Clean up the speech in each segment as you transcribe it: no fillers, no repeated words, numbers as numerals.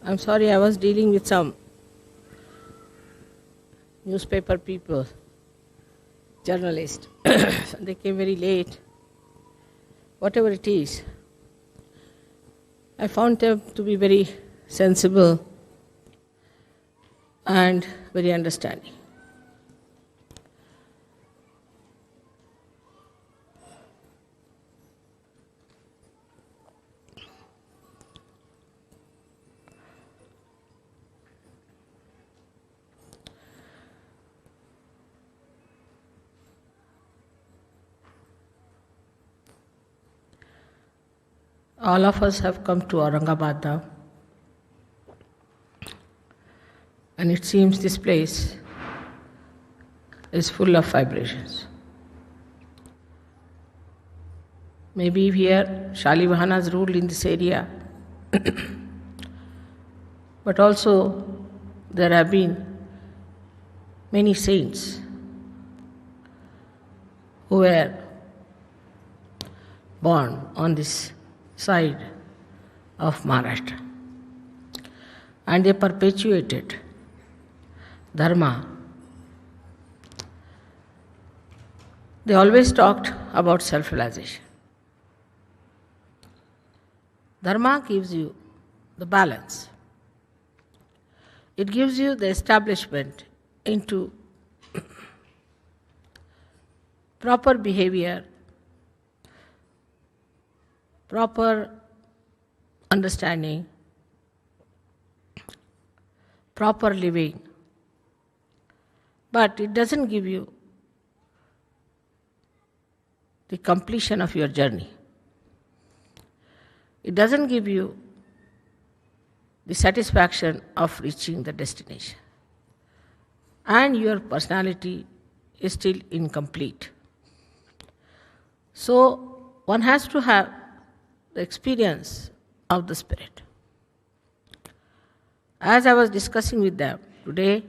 I'm sorry, I was dealing with some newspaper people, journalists. They came very late. Whatever it is, I found them to be very sensible and very understanding. All of us have come to Aurangabad now, and it seems this place is full of vibrations. Maybe here Shalivahanas ruled in this area, but also there have been many saints who were born on this side of Maharashtra, and they perpetuated Dharma. They always talked about self-realization. Dharma gives you the balance. It gives you the establishment into proper behavior, proper understanding, proper living. But it doesn't give you the completion of your journey. It doesn't give you the satisfaction of reaching the destination. And your personality is still incomplete. So one has to have the experience of the Spirit. As I was discussing with them today,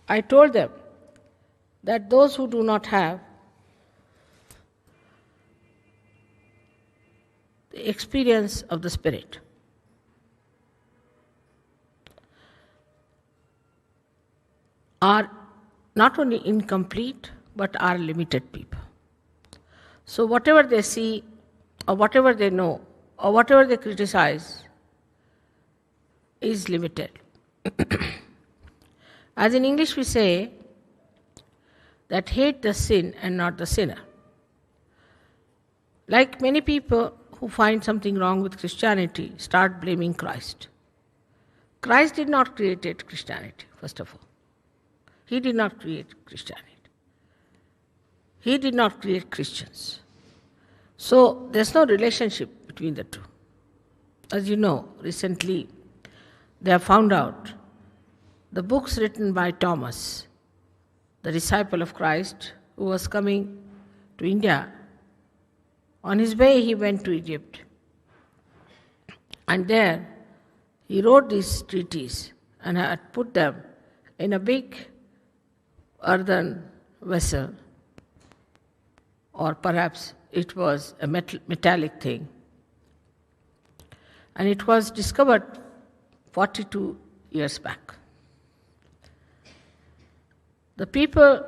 I told them that those who do not have the experience of the Spirit are not only incomplete but are limited people. So whatever they see or whatever they know or whatever they criticize is limited. As in English we say that hate the sin and not the sinner. Like many people who find something wrong with Christianity start blaming Christ. Christ did not create Christianity, first of all. He did not create Christianity. He did not create Christians. So there's no relationship between the two. As you know, recently they have found out the books written by Thomas, the disciple of Christ, who was coming to India. On his way he went to Egypt. And there he wrote these treatises and had put them in a big earthen vessel, or perhaps it was a metallic thing. And it was discovered 42 years back. The people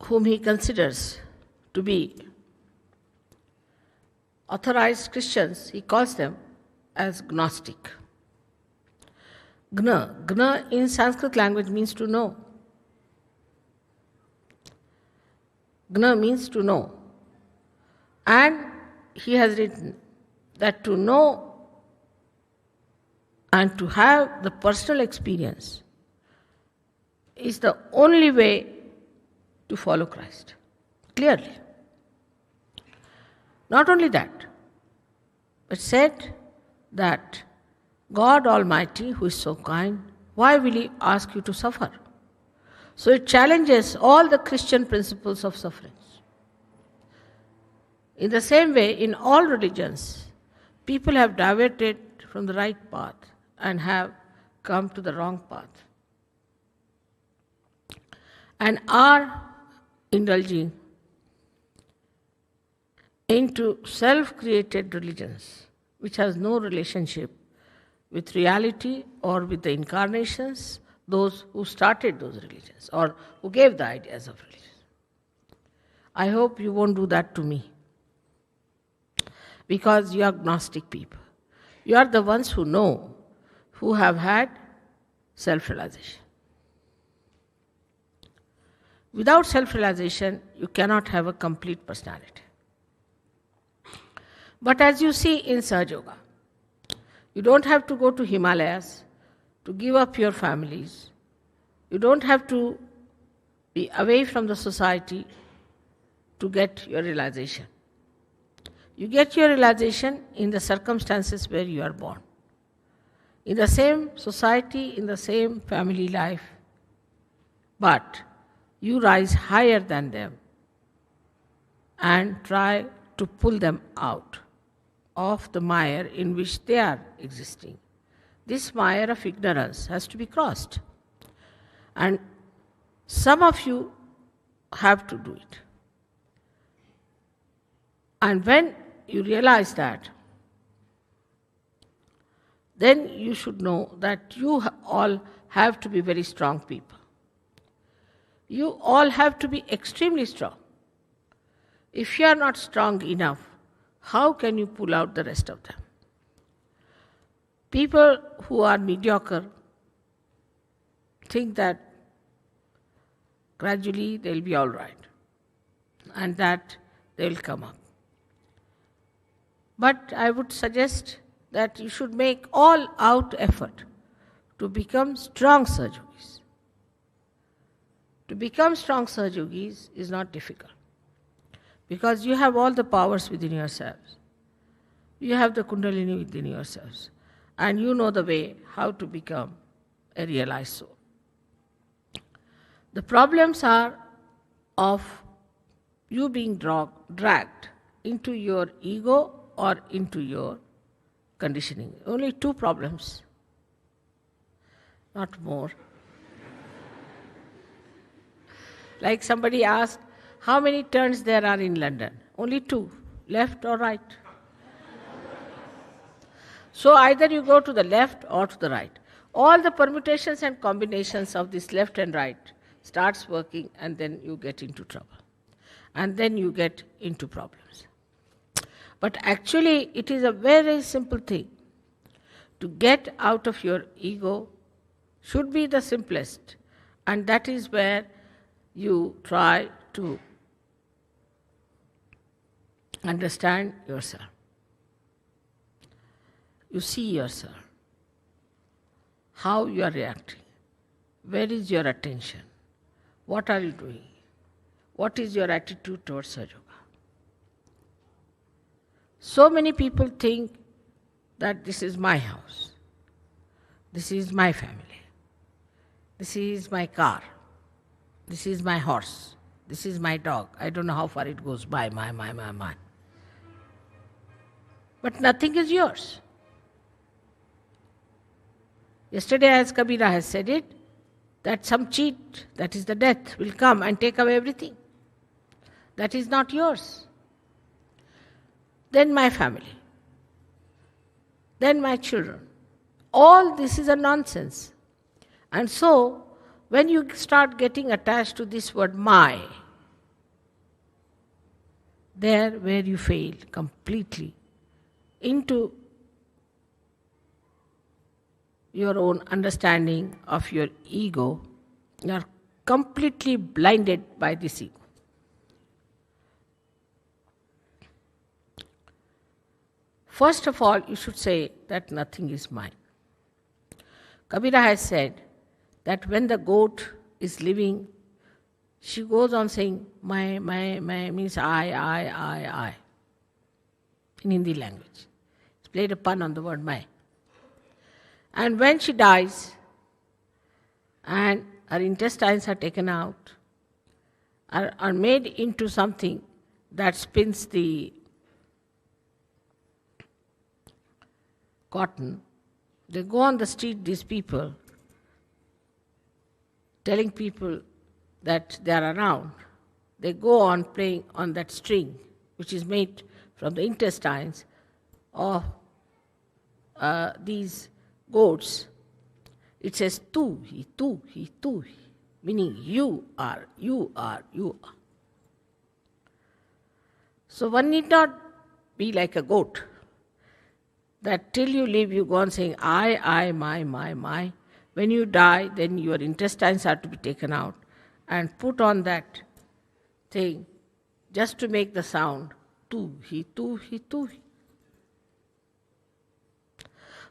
whom he considers to be authorized Christians, he calls them as Gnostic. Gna in Sanskrit language means to know. Gna means to know. And he has written that to know and to have the personal experience is the only way to follow Christ, clearly. Not only that, but said that God Almighty, who is so kind, why will He ask you to suffer? So it challenges all the Christian principles of sufferings. In the same way, in all religions, people have diverted from the right path and have come to the wrong path, and are indulging into self-created religions, which has no relationship with reality or with the incarnations, those who started those religions or who gave the ideas of religion. I hope you won't do that to me, because you are agnostic people. You are the ones who know, who have had self-realization. Without self-realization, you cannot have a complete personality. But as you see in Sahaja Yoga, you don't have to go to Himalayas to give up your families. You don't have to be away from the society to get your realization. You get your realization in the circumstances where you are born. In the same society, in the same family life, but you rise higher than them and try to pull them out of the mire in which they are existing. This mire of ignorance has to be crossed. And some of you have to do it. And when you realize that, then you should know that you all have to be very strong people. You all have to be extremely strong. If you are not strong enough, how can you pull out the rest of them? People who are mediocre think that gradually they'll be all right and that they'll come up. But I would suggest that you should make all-out effort to become strong Sahaja Yogis. To become strong Sahaja Yogis is not difficult, because you have all the powers within yourselves. You have the Kundalini within yourselves, and you know the way how to become a realized soul. The problems are of you being dragged into your ego or into your conditioning. Only two problems, not more. Like somebody asked, how many turns there are in London? Only two, left or right. So either you go to the left or to the right. All the permutations and combinations of this left and right starts working, and then you get into trouble. And then you get into problems. But actually, it is a very simple thing. To get out of your ego should be the simplest, and that is where you try to understand yourself. You see yourself, how you are reacting, where is your attention, what are you doing, what is your attitude towards Sahaja Yoga. So many people think that this is my house, this is my family, this is my car, this is my horse, this is my dog. I don't know how far it goes by, my. But nothing is yours. Yesterday, as Kabira has said it, that some cheat, that is the death, will come and take away everything. That is not yours. Then my family. Then my children. All this is a nonsense. And so, when you start getting attached to this word my, there where you fail completely into your own understanding of your ego, you are completely blinded by this ego. First of all, you should say that nothing is mine. Kabira has said that when the goat is living, she goes on saying, my means I, in Hindi language. It's played a pun on the word my. And when she dies, and her intestines are taken out, are made into something that spins the cotton, they go on the street, these people, telling people that they are around. They go on playing on that string, which is made from the intestines of these goats, it says tu hi, meaning you are. So one need not be like a goat, that till you live you go on saying I, my. When you die, then your intestines are to be taken out and put on that thing just to make the sound tu hi.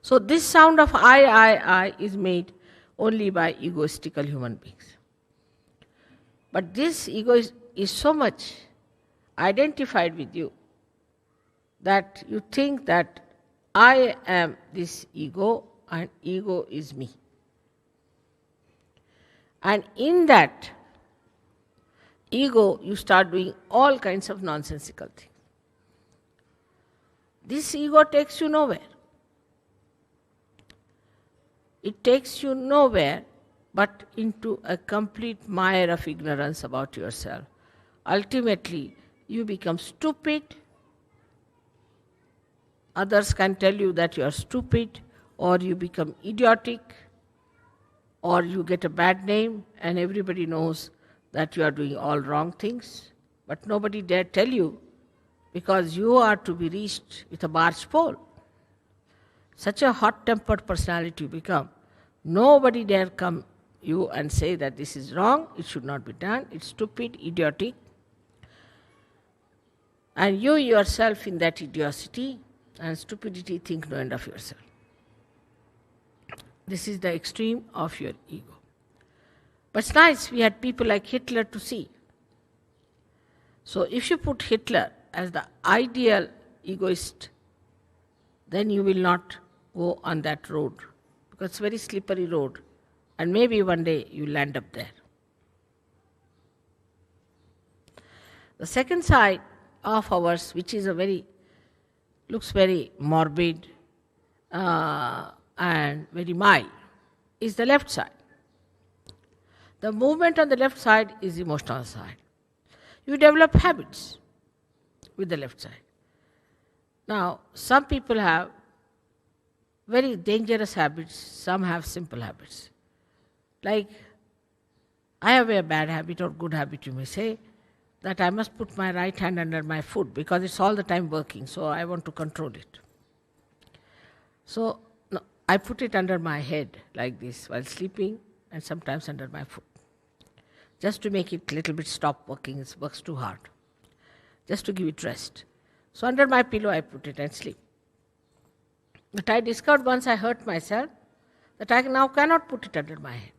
So this sound of I is made only by egoistical human beings. But this ego is so much identified with you that you think that I am this ego and ego is me. And in that ego, you start doing all kinds of nonsensical things. This ego takes you nowhere. It takes you nowhere but into a complete mire of ignorance about yourself. Ultimately, you become stupid. Others can tell you that you are stupid, or you become idiotic, or you get a bad name and everybody knows that you are doing all wrong things. But nobody dare tell you, because you are to be reached with a barge pole. Such a hot-tempered personality you become, nobody dare come you and say that this is wrong, it should not be done, it's stupid, idiotic. And you yourself in that idiocy and stupidity think no end of yourself. This is the extreme of your ego. But it's nice, we had people like Hitler to see. So if you put Hitler as the ideal egoist, then you will not go on that road, because it's a very slippery road, and maybe one day you land up there. The second side of ours, which is looks very morbid and very mild, is the left side. The movement on the left side is emotional side. You develop habits with the left side. Now, some people have very dangerous habits, some have simple habits. Like, I have a bad habit or good habit, you may say, that I must put my right hand under my foot because it's all the time working, so I want to control it. So, no, I put it under my head like this while sleeping, and sometimes under my foot, just to make it a little bit stop working. It works too hard, just to give it rest. So under my pillow I put it and sleep. But I discovered once I hurt myself that I now cannot put it under my head.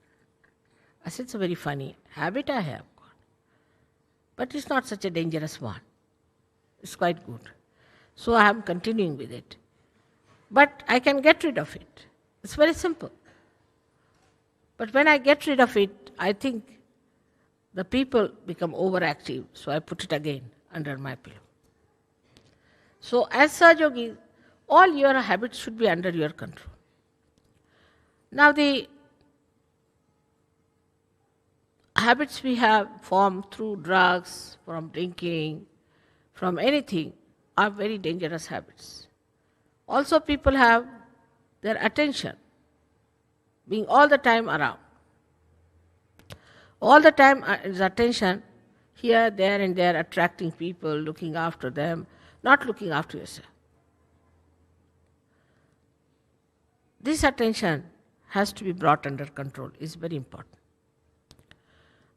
I said, it's a very funny habit I have got, but it's not such a dangerous one. It's quite good. So I am continuing with it. But I can get rid of it. It's very simple. But when I get rid of it, I think the people become overactive, so I put it again under my pillow. So as Sahaja Yogi, all your habits should be under your control. Now the habits we have formed through drugs, from drinking, from anything, are very dangerous habits. Also people have their attention being all the time around. All the time is attention here, there and there, attracting people, looking after them, not looking after yourself. This attention has to be brought under control, is very important.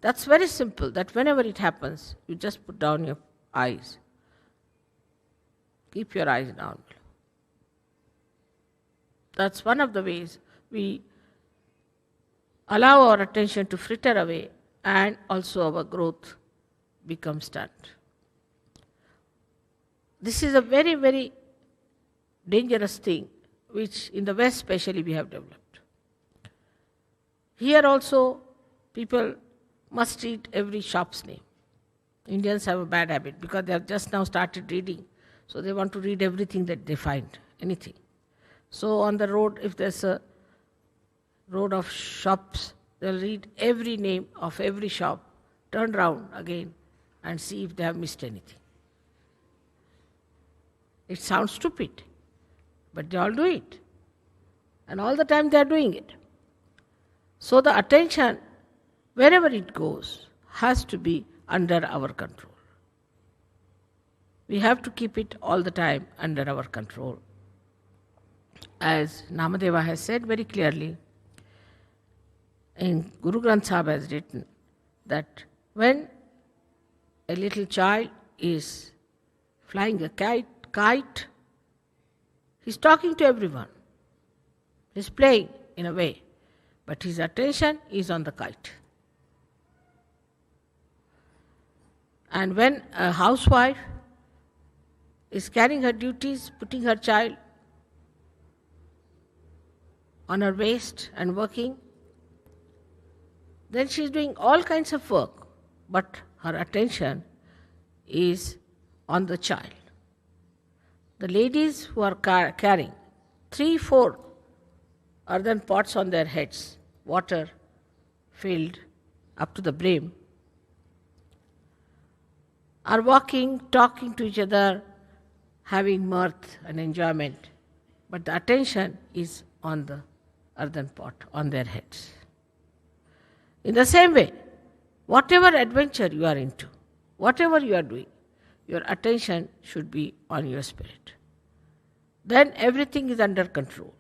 That's very simple, that whenever it happens, you just put down your eyes. Keep your eyes down. That's one of the ways we allow our attention to fritter away, and also our growth becomes stunted. This is a very, very dangerous thing, which in the West especially we have developed. Here also, people must read every shop's name. Indians have a bad habit because they have just now started reading, so they want to read everything that they find, anything. So on the road, if there's a road of shops, they'll read every name of every shop, turn round again and see if they have missed anything. It sounds stupid, but they all do it. And all the time they are doing it. So the attention, wherever it goes, has to be under our control. We have to keep it all the time under our control. As Namadeva has said very clearly, in Guru Granth Sahib has written that when a little child is flying a kite, he's talking to everyone. He's playing in a way, but his attention is on the kite. And when a housewife is carrying her duties, putting her child on her waist and working, then she is doing all kinds of work, but her attention is on the child. The ladies who are carrying 3-4 earthen pots on their heads, water filled up to the brim, are walking, talking to each other, having mirth and enjoyment, but the attention is on the earthen pot on their heads. In the same way, whatever adventure you are into, whatever you are doing, your attention should be on your spirit. Then everything is under control,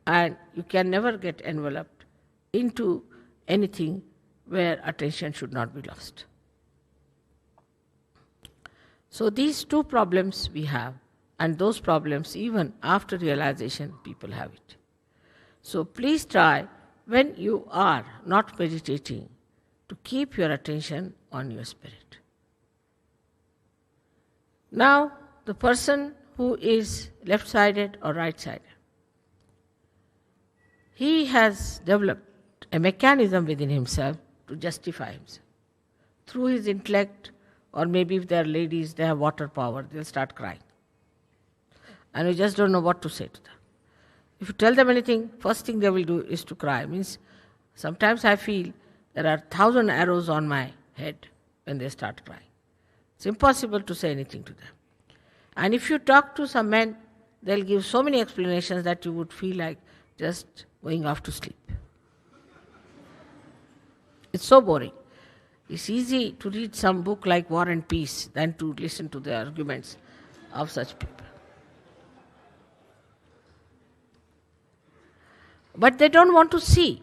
and you can never get enveloped into anything where attention should not be lost. So these two problems we have, and those problems even after realization people have it. So please try, when you are not meditating, to keep your attention on your spirit. Now, the person who is left-sided or right-sided, he has developed a mechanism within himself to justify himself. Through his intellect, or maybe if they are ladies, they have water power, they'll start crying. And you just don't know what to say to them. If you tell them anything, first thing they will do is to cry. Means sometimes I feel there are 1,000 arrows on my head when they start crying. It's impossible to say anything to them. And if you talk to some men, they'll give so many explanations that you would feel like just going off to sleep. It's so boring. It's easy to read some book like War and Peace than to listen to the arguments of such people. But they don't want to see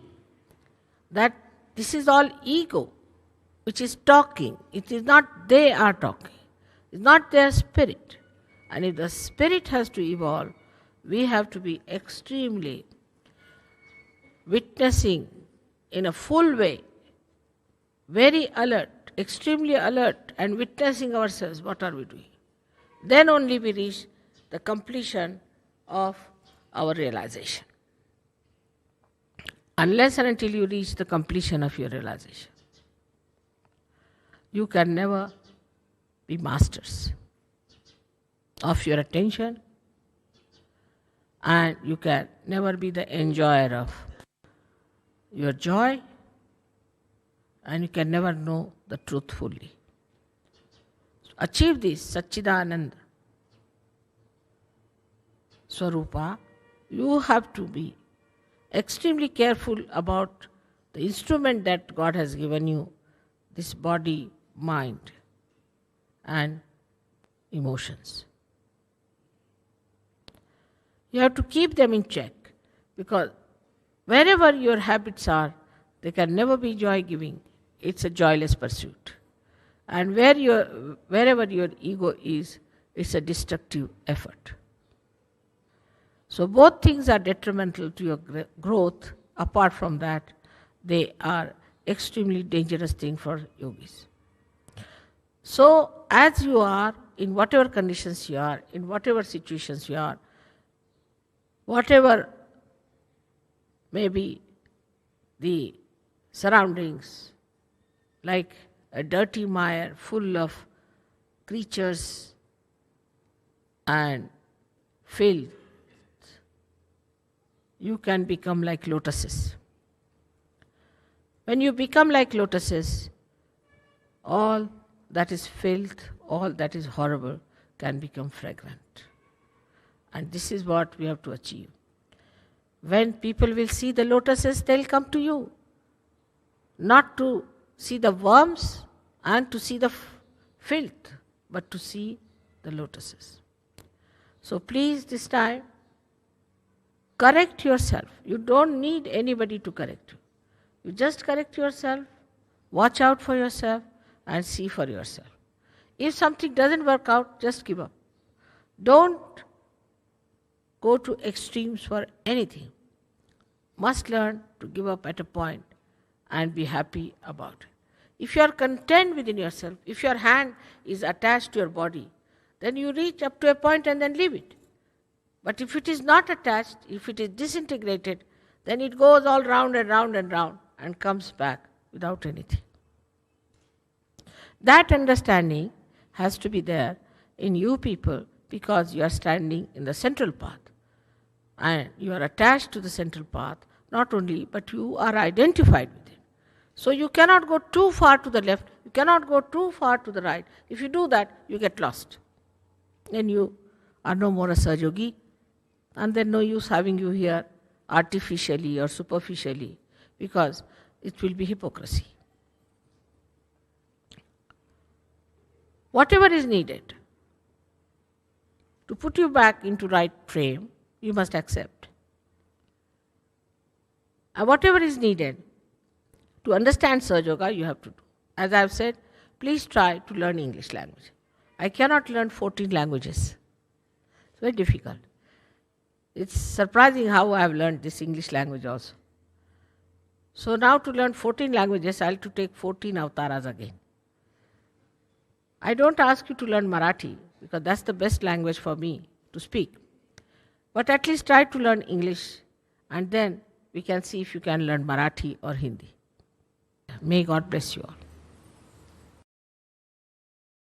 that this is all ego, which is talking. It is not they are talking. It's not their spirit. And if the spirit has to evolve, we have to be extremely witnessing in a full way, very alert, extremely alert, and witnessing ourselves, what are we doing? Then only we reach the completion of our realization. Unless and until you reach the completion of your realization, you can never be masters of your attention, and you can never be the enjoyer of your joy, and you can never know the truth fully. To achieve this Satchidananda Swarupa, you have to be extremely careful about the instrument that God has given you, this body, mind, and emotions. You have to keep them in check, because wherever your habits are, they can never be joy-giving. It's a joyless pursuit. And wherever your ego is, it's a destructive effort. So both things are detrimental to your growth. Apart from that, they are extremely dangerous thing for yogis. So as you are, in whatever conditions you are, in whatever situations you are, whatever may be the surroundings, like a dirty mire full of creatures and filth, you can become like lotuses. When you become like lotuses, all that is filth, all that is horrible can become fragrant. And this is what we have to achieve. When people will see the lotuses, they'll come to you. Not to see the worms and to see the filth, but to see the lotuses. So please, this time, correct yourself. You don't need anybody to correct you. You just correct yourself, watch out for yourself, and see for yourself. If something doesn't work out, just give up. Don't go to extremes for anything. Must learn to give up at a point and be happy about it. If you are content within yourself, if your hand is attached to your body, then you reach up to a point and then leave it. But if it is not attached, if it is disintegrated, then it goes all round and round and round and comes back without anything. That understanding has to be there in you people because you are standing in the central path. And you are attached to the central path, not only, but you are identified with it. So you cannot go too far to the left, you cannot go too far to the right. If you do that, you get lost. Then you are no more a Sahaja, and then no use having you here artificially or superficially, because it will be hypocrisy. Whatever is needed to put you back into right frame, you must accept. And whatever is needed to understand Sahaja Yoga, you have to do. As I have said, please try to learn English language. I cannot learn 14 languages. It's very difficult. It's surprising how I have learned this English language also. So now to learn 14 languages, I have to take 14 avtaras again. I don't ask you to learn Marathi, because that's the best language for me to speak. But at least try to learn English, and then we can see if you can learn Marathi or Hindi. May God bless you all.